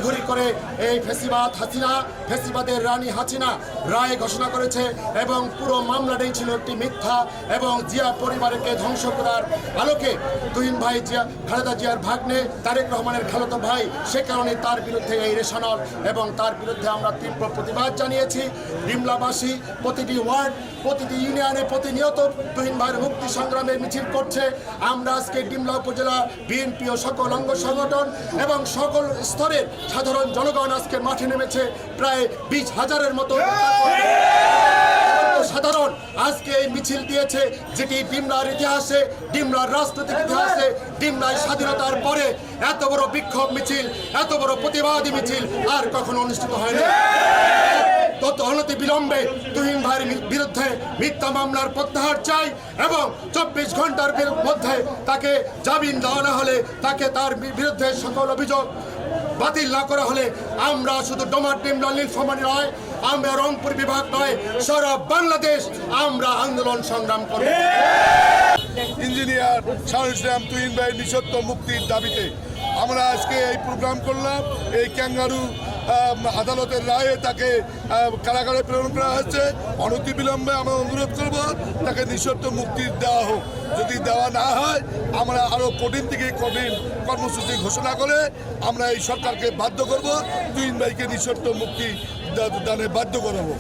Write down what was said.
তড়িঘড়ি করে এই ফেসিবাদ হাসিনা, ফেসিবাদের রানী হাসিনা রায় ঘোষণা করেছে এবং পুরো মামলাটাই ছিল একটি মিথ্যা এবং জিয়া পরিবারকে ধ্বংস করার আলোকে তুহিন ভাই জিয়া, খালেদা জিয়ার ভাগ্নে তারেক রহমানের খালাতো ভাই, সে কারণে তার বিরুদ্ধে এই রেশনাল এবং তার বিরুদ্ধে আমরা তীব্র প্রতিবাদ জানিয়েছি। ডিমলাবাসী প্রতিটি ওয়ার্ড, প্রতিটি ইউনিয়নে প্রতিনিয়ত তুহিন ভাইয়ের মুক্তি সংগ্রামে মিছিল করছে। আমরা আজকে ডিমলা উপজেলা বিএনপি ও সকল অঙ্গ সংগঠন এবং সকল স্তরের সাধারণ জনগণ আজকে মাঠে নেমেছে, প্রায় 20,000-এর মতো সাধারণ আজকে এই মিছিল দিয়েছে, যেটি ডিমলার ইতিহাসে, ডিমলার রাজনৈতিক ইতিহাসে, ডিমলায় স্বাধীনতার পরে এত বড় বিক্ষোভ মিছিল, এত বড় প্রতিবাদী মিছিল আর কখনো অনুষ্ঠিত হয়নি। তত অনতি বিলম্বে তুহিন ভাইয়ের বিরুদ্ধে মিথ্যা মামলার প্রত্যাহার চাই এবং 24 ঘন্টার মধ্যে তাকে জামিন দেওয়া না হলে, তাকে তার বিরুদ্ধে সকল অভিযোগ বাতিল না করা হলে আমরা শুধু ডিমলা নীলফামারী নয়, আমরা রংপুর বিভাগ নয়, সারা বাংলাদেশ আমরা আন্দোলন সংগ্রাম করব। ইঞ্জিনিয়ার শাহরুল ইসলাম তুহিন ভাইয়ের নিঃশর্ত মুক্তির দাবিতে আমরা আজকে এই প্রোগ্রাম করলাম। এই ক্যাঙ্গারু আদালতের রায়ে তাকে কারাগারে প্রেরণ করা হয়েছে। অনতিবিলম্বে আমরা অনুরোধ করব তাকে নিঃশর্ত মুক্তি দেওয়া হোক। যদি দেওয়া না হয় আমরা আরও কঠিন থেকে কঠিন কর্মসূচি ঘোষণা করে আমরা এই সরকারকে বাধ্য করব তুহিন ভাইকে নিঃশর্ত মুক্তি দানে বাধ্য করাবো।